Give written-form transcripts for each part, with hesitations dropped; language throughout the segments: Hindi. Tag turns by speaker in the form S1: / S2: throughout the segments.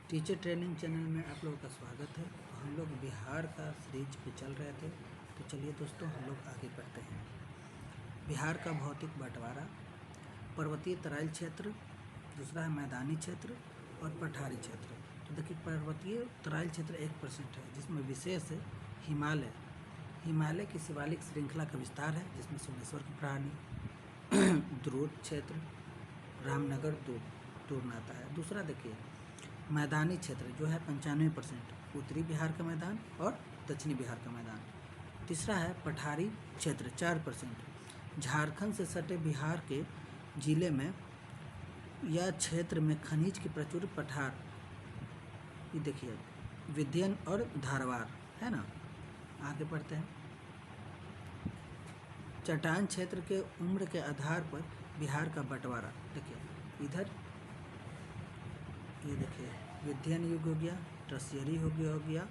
S1: टीचर ट्रेनिंग चैनल में आप लोगों का स्वागत है। हम लोग बिहार का सीरीज पे चल रहे थे, तो चलिए दोस्तों हम लोग आगे बढ़ते हैं। बिहार का भौतिक बंटवारा, पर्वतीय तराई क्षेत्र, दूसरा है मैदानी क्षेत्र और पठारी क्षेत्र। तो देखिए पर्वतीय तराई क्षेत्र 1% है, जिसमें विशेष हिमालय की शिवालिक श्रृंखला का विस्तार है, जिसमें सोमेश्वर की प्राणी द्रोत क्षेत्र, रामनगर दूर नाता है। दूसरा देखिए मैदानी क्षेत्र जो है 95%, उत्तरी बिहार का मैदान और दक्षिणी बिहार का मैदान। तीसरा है पठारी क्षेत्र 4%, झारखंड से सटे बिहार के जिले में या क्षेत्र में खनिज की प्रचुर पठार, ये देखिए विंध्यन और धारवाड़ है ना। आगे बढ़ते हैं। चट्टान क्षेत्र के उम्र के आधार पर बिहार का बंटवारा, देखिए इधर ये देखिए विंध्यन युग हो गया, टर्शियरी हो गया,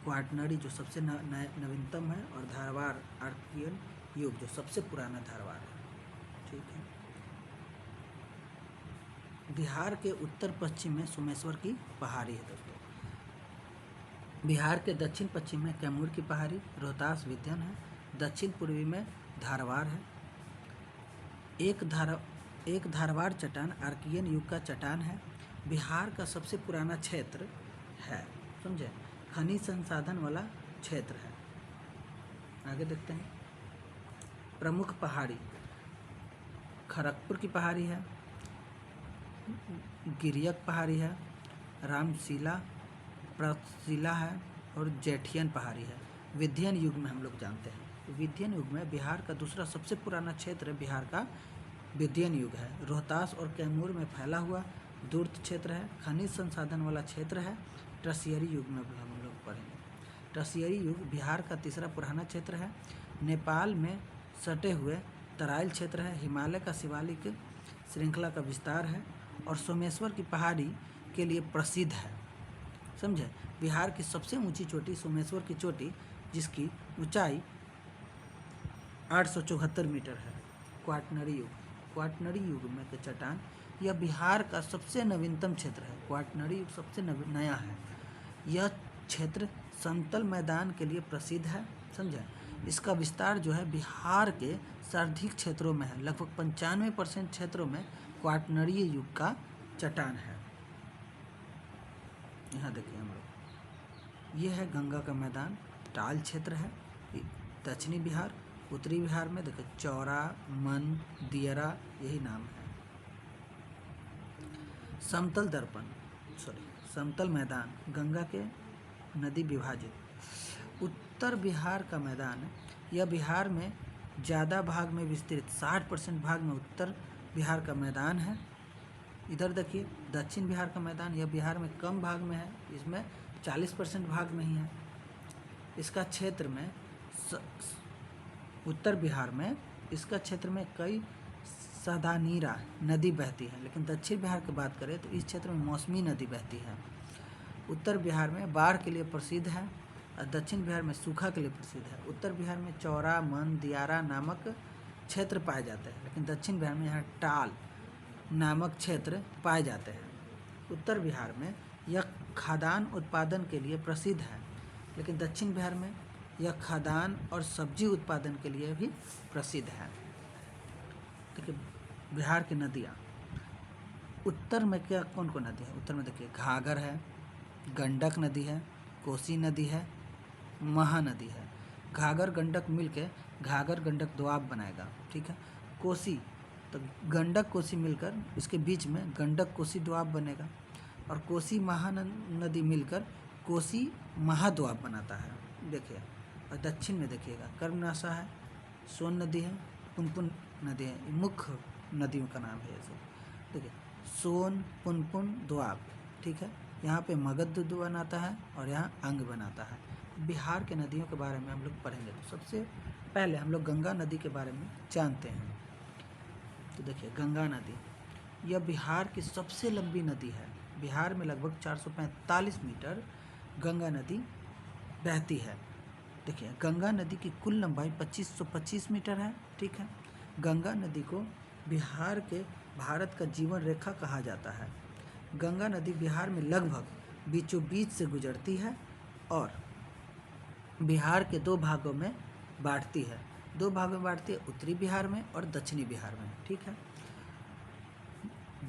S1: क्वाटरनरी जो सबसे नवीनतम है, और धारवाड़ आर्कियन युग जो सबसे पुराना धारवाड़ है। ठीक है। बिहार के उत्तर पश्चिम में सोमेश्वर की पहाड़ी है दोस्तों। बिहार के दक्षिण पश्चिम में कैमूर की पहाड़ी, रोहतास विंध्यन है। दक्षिण पूर्वी में धारवाड़ है। एक धारवाड़ चट्टान आर्कियन युग का चट्टान है। बिहार का सबसे पुराना क्षेत्र है, समझे, खनिज संसाधन वाला क्षेत्र है। आगे देखते हैं। प्रमुख पहाड़ी, खड़गपुर की पहाड़ी है, गिरियक पहाड़ी है, रामशिला प्रशिला है और जेठियन पहाड़ी है। विंध्यन युग में हम लोग जानते हैं, विंध्यन युग में बिहार का दूसरा सबसे पुराना क्षेत्र बिहार का विंध्यन युग है। रोहतास और कैमूर में फैला हुआ दूर्त क्षेत्र है, खनिज संसाधन वाला क्षेत्र है। टर्शियरी युग में हम लोग पढ़ेंगे। टर्शियरी युग बिहार का तीसरा पुराना क्षेत्र है। नेपाल में सटे हुए तराइल क्षेत्र है। हिमालय का शिवालिक श्रृंखला का विस्तार है और सोमेश्वर की पहाड़ी के लिए प्रसिद्ध है, समझे। बिहार की सबसे ऊंची चोटी सोमेश्वर की चोटी, जिसकी ऊंचाई 874 मीटर है। क्वाटरनरी युग में के चट्टान, यह बिहार का सबसे नवीनतम क्षेत्र है। क्वाटरनरी युग सबसे नया है। यह क्षेत्र समतल मैदान के लिए प्रसिद्ध है, समझे। इसका विस्तार जो है बिहार के सर्वाधिक क्षेत्रों में है। लगभग 95% क्षेत्रों में क्वाटरनरी युग का चट्टान है। यहाँ देखिए हम लोग, ये है गंगा का मैदान, टाल क्षेत्र है। दक्षिणी बिहार, उत्तरी बिहार में देखिए चौरा, मन, दियरा, यही नाम है। समतल मैदान, गंगा के नदी विभाजित। उत्तर बिहार का मैदान, यह बिहार में ज़्यादा भाग में विस्तृत, 60% भाग में उत्तर बिहार का मैदान है। इधर देखिए दक्षिण बिहार का मैदान, यह बिहार में कम भाग में है, इसमें 40% भाग में ही है। इसका क्षेत्र में उत्तर बिहार में इसका क्षेत्र में कई सदानीरा नदी बहती है, लेकिन दक्षिण बिहार की बात करें तो इस क्षेत्र में मौसमी नदी बहती है। उत्तर बिहार में बाढ़ के लिए प्रसिद्ध है और दक्षिण बिहार में सूखा के लिए प्रसिद्ध है। उत्तर बिहार में चौरा, मन, दियारा नामक क्षेत्र पाए जाते हैं, लेकिन दक्षिण बिहार में यहाँ टाल नामक क्षेत्र पाए जाते हैं। उत्तर बिहार में यह खाद्यान्न उत्पादन के लिए प्रसिद्ध है, लेकिन दक्षिण बिहार में यह खाद्यान्न और सब्जी उत्पादन के लिए भी प्रसिद्ध है। देखिए बिहार की नदियाँ, उत्तर में क्या कौन कौन नदी है? उत्तर में देखिए घाघर है, गंडक नदी है, कोसी नदी है, महानदी है। घाघर गंडक मिलके घाघर गंडक दोआब बनाएगा, ठीक है। कोसी, तो गंडक कोसी मिलकर इसके बीच में गंडक कोसी दोआब बनेगा, और कोसी महानदी मिलकर कोसी महादोआब बनाता है। देखिए, और दक्षिण में देखिएगा कर्मनाशा है, सोन नदी है, पुनपुन नदी है। मुख्य नदियों का नाम है ये सब। देखिए सोन, पुनपुन, दोआब, ठीक है। यहाँ पे मगध बनाता है और यहाँ अंग बनाता है। बिहार के नदियों के बारे में हम लोग पढ़ेंगे, तो सबसे पहले हम लोग गंगा नदी के बारे में जानते हैं। तो देखिए गंगा नदी, यह बिहार की सबसे लंबी नदी है। बिहार में लगभग 445 मीटर गंगा नदी बहती है। देखिए गंगा नदी की कुल लंबाई 2525 मीटर है, ठीक है। गंगा नदी को बिहार के भारत का जीवन रेखा कहा जाता है। गंगा नदी बिहार में लगभग बीचों बीच से गुजरती है और बिहार के दो भागों में बांटती है। दो भागों में बांटती है, उत्तरी बिहार में और दक्षिणी बिहार में। ठीक है।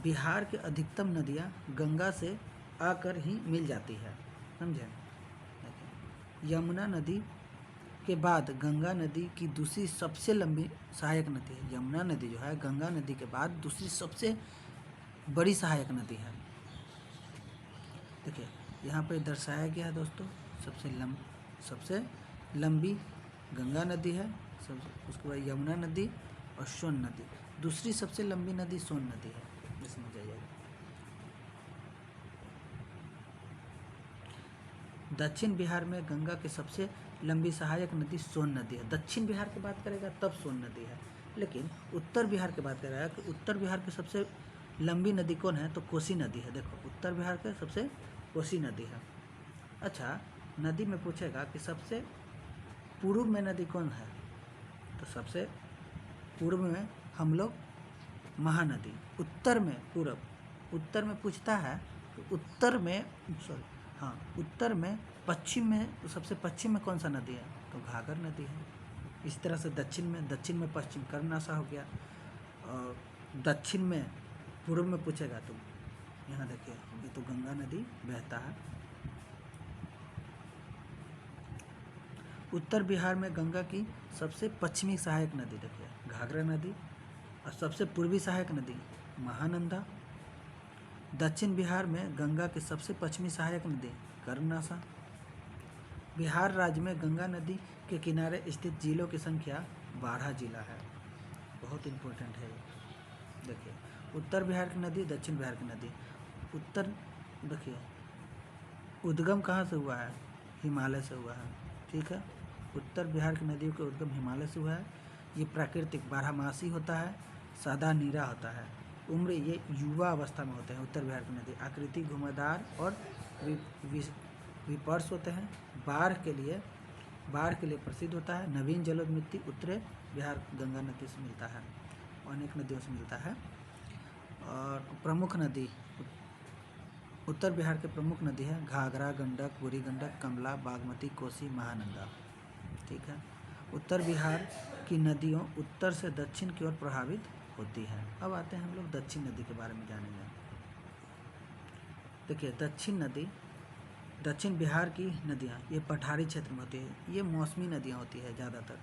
S1: बिहार के अधिकतम नदियाँ गंगा से आकर ही मिल जाती है, समझे। यमुना नदी के बाद गंगा नदी की दूसरी सबसे लंबी सहायक नदी है। यमुना नदी जो है गंगा नदी के बाद दूसरी सबसे बड़ी सहायक नदी है। देखिए यहाँ पे दर्शाया गया है दोस्तों, सबसे लंबी गंगा नदी है, उसके बाद यमुना नदी और सोन नदी। दूसरी सबसे लंबी नदी सोन नदी है, ये समझ जाइएगा। दक्षिण बिहार में गंगा की सबसे लंबी सहायक नदी सोन नदी है। दक्षिण बिहार की बात करेगा तब सोन नदी है, लेकिन उत्तर बिहार की बात करेगा कि उत्तर बिहार की सबसे लंबी नदी कौन है, तो कोसी नदी है। देखो उत्तर बिहार के सबसे कोसी नदी है। अच्छा, नदी में पूछेगा कि सबसे पूर्व में नदी कौन है, तो सबसे पूर्व में हम लोग महानदी। उत्तर में पूर्व, उत्तर में पूछता है तो उत्तर में उत्तर में पश्चिम में, तो सबसे पश्चिम में कौन सा नदी है, तो घाघर नदी है। इस तरह से दक्षिण में पश्चिम कर्मनाशा हो गया, और दक्षिण में पूर्व में पूछेगा तो यहाँ देखिए ये तो गंगा नदी बहता है। उत्तर बिहार में गंगा की सबसे पश्चिमी सहायक नदी देखिए घाघरा नदी, और सबसे पूर्वी सहायक नदी महानंदा। दक्षिण बिहार में गंगा की सबसे पश्चिमी सहायक नदी कर्मनाशा। बिहार राज्य में गंगा नदी के किनारे स्थित जिलों की संख्या 12 जिला है। बहुत इम्पोर्टेंट है ये। देखिए उत्तर बिहार की नदी, दक्षिण बिहार की नदी। उत्तर देखिए उद्गम कहाँ से हुआ है, हिमालय से हुआ है। ठीक है, उत्तर बिहार की नदियों का उद्गम हिमालय से हुआ है। ये प्राकृतिक बारहमासी होता है, सादा नीरा होता है, उम्र ये युवा अवस्था में होते हैं। उत्तर बिहार की नदी आकृति घुमावदार और विपर्स होते हैं। बाढ़ के लिए प्रसिद्ध होता है। नवीन जलोढ़ मिट्टी उत्तरी बिहार गंगा नदी से मिलता है, अनेक नदियों से मिलता है। और प्रमुख नदी उत्तर बिहार के प्रमुख नदी है घाघरा, गंडक, बूढ़ी गंडक, कमला, बागमती, कोसी, महानंदा। ठीक है, उत्तर बिहार की नदियों उत्तर से दक्षिण की ओर प्रभावित होती है। अब आते हैं हम लोग दक्षिण नदी के बारे में जानेंगे। देखिए दक्षिण बिहार की नदियाँ ये पठारी क्षेत्र में होती है। ये मौसमी नदियाँ होती है ज़्यादातर।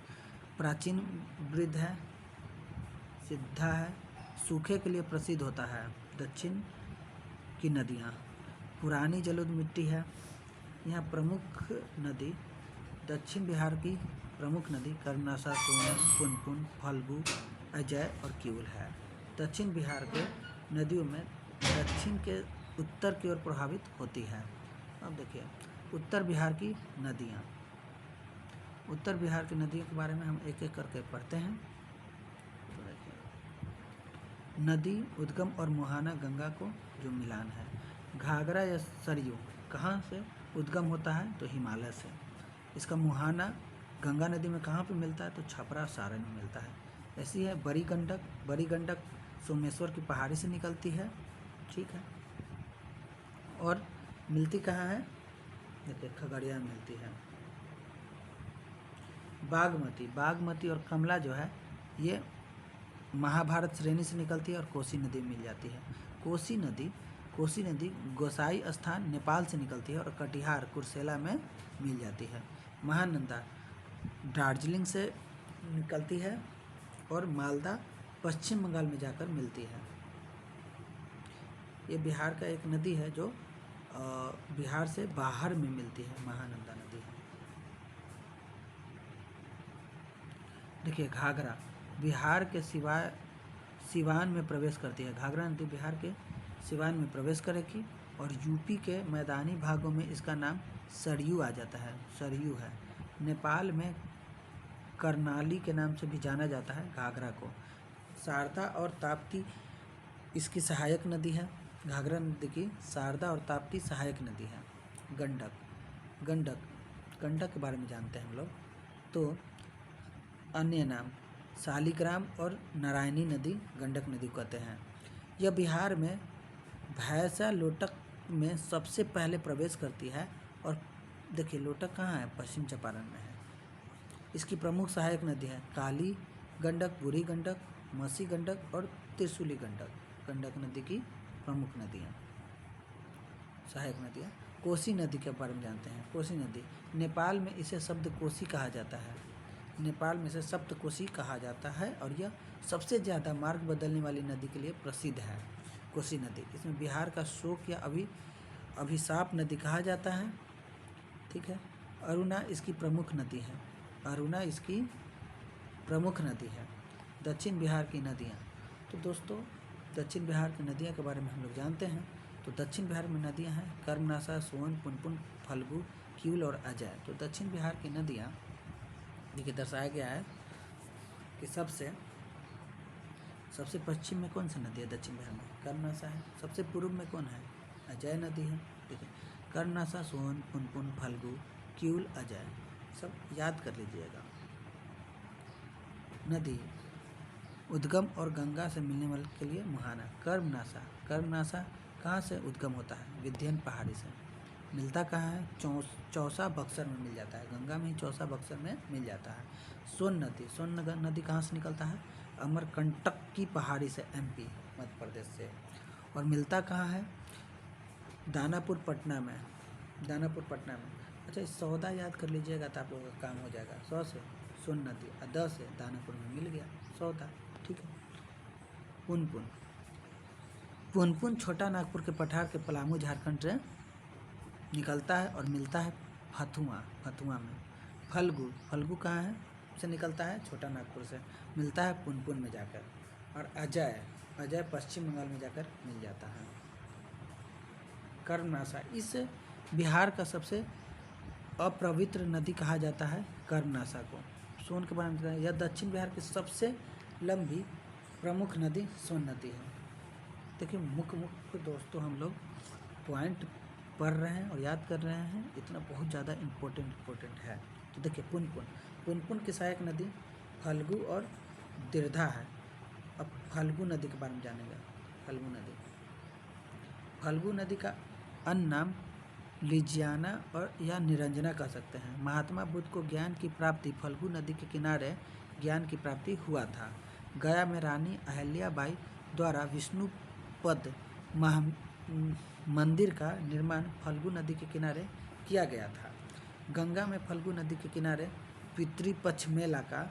S1: प्राचीन, वृद्ध है, सिद्धा है, सूखे के लिए प्रसिद्ध होता है दक्षिण की नदियाँ। पुरानी जलोढ़ मिट्टी है। यहाँ प्रमुख नदी दक्षिण बिहार की प्रमुख नदी कर्मनाशा, सोन, पुनपुन, फल्गु, अजय और किऊल है। दक्षिण बिहार के नदियों में दक्षिण के उत्तर की ओर प्रभावित होती है। अब देखिए उत्तर बिहार की नदियाँ। उत्तर बिहार की नदियों के बारे में हम एक एक करके पढ़ते हैं। तो देखिए नदी उद्गम और मुहाना गंगा को जो मिलान है। घाघरा या सरयू कहाँ से उद्गम होता है, तो हिमालय से। इसका मुहाना गंगा नदी में कहाँ पे मिलता है, तो छपरा, सारण में मिलता है। ऐसी है बड़ी गंडक सोमेश्वर की पहाड़ी से निकलती है। ठीक है, और मिलती कहाँ है, देखिए खगड़िया में मिलती है। बागमती और कमला जो है ये महाभारत श्रेणी से निकलती है और कोसी नदी में मिल जाती है। कोसी नदी गोसाई स्थान नेपाल से निकलती है और कटिहार, कुर्सेला में मिल जाती है। महानंदा दार्जिलिंग से निकलती है और मालदा, पश्चिम बंगाल में जाकर मिलती है। ये बिहार का एक नदी है जो बिहार से बाहर में मिलती है, महानंदा नदी। देखिए घाघरा बिहार के सिवान में प्रवेश करती है। घाघरा नदी बिहार के सिवान में प्रवेश करेगी और यूपी के मैदानी भागों में इसका नाम सरयू आ जाता है, सरयू है। नेपाल में करनाली के नाम से भी जाना जाता है घाघरा को। शारदा और ताप्ती इसकी सहायक नदी है। घाघरा नदी की शारदा और ताप्ती सहायक नदी है। गंडक के बारे में जानते हैं हम लोग। तो अन्य नाम शालिग्राम और नारायणी नदी गंडक नदी कहते हैं। यह बिहार में भैंसा लोटक में सबसे पहले प्रवेश करती है। और देखिए लोटक कहाँ है, पश्चिम चंपारण में है। इसकी प्रमुख सहायक नदी है काली गंडक, बूढ़ी गंडक, मसी गंडक और त्रिशूली गंडक। गंडक नदी की प्रमुख नदियाँ, सहायक नदियाँ। कोसी नदी के बारे में जानते हैं। कोसी नदी नेपाल में इसे शब्द कोसी कहा जाता है। नेपाल में इसे सप्त कोसी कहा जाता है और यह सबसे ज़्यादा मार्ग बदलने वाली नदी के लिए प्रसिद्ध है। कोसी नदी, इसमें बिहार का शोक या अभिशाप नदी कहा जाता है। ठीक है। अरुणा इसकी प्रमुख नदी है। अरुणा इसकी प्रमुख नदी है। दक्षिण बिहार की नदियाँ, तो दोस्तों दक्षिण बिहार की नदियों के बारे में हम लोग जानते हैं। तो दक्षिण बिहार में नदियाँ हैं कर्मनाशा, सोन, पुनपुन, फल्गु, किउल और अजय। तो दक्षिण बिहार की नदियाँ देखिए दर्शाया गया है कि सबसे पश्चिम में कौन सी नदी है दक्षिण बिहार में, कर्मनाशा है। सबसे पूर्व में कौन है, अजय नदी है। देखिए कर्मनाशा, सोन, पुनपुन, फल्गु, किउल, अजय, सब याद कर लीजिएगा। नदी उद्गम और गंगा से मिलने वाले के लिए मुहाना। कर्मनाशा कहाँ से उद्गम होता है, विंध्य पहाड़ी से। मिलता कहाँ है, चौसा बक्सर में मिल जाता है। गंगा में ही चौसा बक्सर में मिल जाता है। सोन नदी कहाँ से निकलता है, अमरकंटक की पहाड़ी से, एमपी मध्य प्रदेश से। और मिलता कहाँ है, दानापुर पटना में। अच्छा इस सौदा याद कर लीजिएगा तो आप लोगों का काम हो जाएगा। 100 से सोन नदी और 10 से दानापुर में मिल गया सौदा। ठीक है। पुनपुन छोटा नागपुर के पठार के पलामू झारखंड से निकलता है और मिलता है फतुआ में। फल्गु कहाँ है से निकलता है, छोटा नागपुर से, मिलता है पुनपुन में जाकर। और अजय पश्चिम बंगाल में जाकर मिल जाता है। कर्मनाशा इस बिहार का सबसे अपवित्र नदी कहा जाता है कर्मनाशा को। सोन के बारे में बताया, यह दक्षिण बिहार की सबसे लंबी प्रमुख नदी सोन नदी है। देखिए मुख्य दोस्तों हम लोग पॉइंट पढ़ रहे हैं और याद कर रहे हैं, इतना बहुत ज़्यादा इम्पोर्टेंट है। तो देखिए पुनपुन की सहायक नदी फल्गु और दिरधा है। अब फल्गु नदी के बारे में जानेंगे। फल्गु नदी का अन्य नाम लिजियाना और या निरंजना कह सकते हैं। महात्मा बुद्ध को ज्ञान की प्राप्ति फल्गु नदी के किनारे ज्ञान की प्राप्ति हुआ था। गया में रानी अहिल्याबाई द्वारा विष्णुपद मंदिर का निर्माण फल्गु नदी के किनारे किया गया था। गंगा में फल्गु नदी के किनारे पितृपक्ष मेला का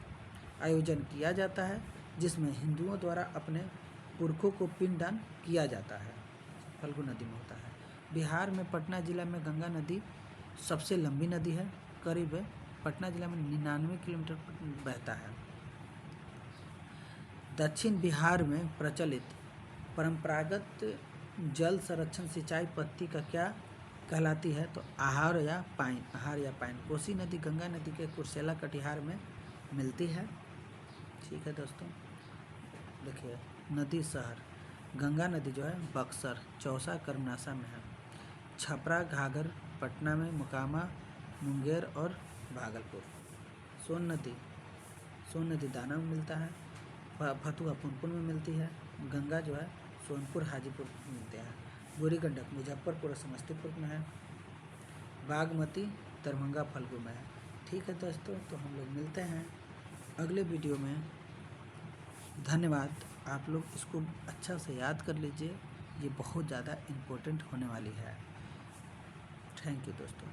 S1: आयोजन किया जाता है, जिसमें हिंदुओं द्वारा अपने पुरखों को पिंडदान किया जाता है। फल्गु नदी में होता है। बिहार में पटना जिला में गंगा नदी सबसे लंबी नदी है। करीब पटना जिला में 99 किलोमीटर बहता है। दक्षिण बिहार में प्रचलित परंपरागत जल संरक्षण सिंचाई पद्धति का क्या कहलाती है, तो आहार या पाइन। कोसी नदी गंगा नदी के कुर्सेला कटिहार में मिलती है। ठीक है दोस्तों। देखिए नदी शहर, गंगा नदी जो है बक्सर, चौसा कर्मनाशा में है। छपरा घाघर पटना में, मोकामा मुंगेर और भागलपुर। सोन नदी दाना में मिलता है। फतुहा पुनपुन में मिलती है। गंगा जो है सोनपुर हाजीपुर में मिलते हैं। बूढ़ी गंडक मुजफ्फरपुर और समस्तीपुर में है। बागमती दरभंगा फल्गु में है। ठीक है दोस्तों, तो हम लोग मिलते हैं अगले वीडियो में। धन्यवाद। आप लोग इसको अच्छा से याद कर लीजिए, ये बहुत ज़्यादा इम्पोर्टेंट होने वाली है। थैंक यू दोस्तों।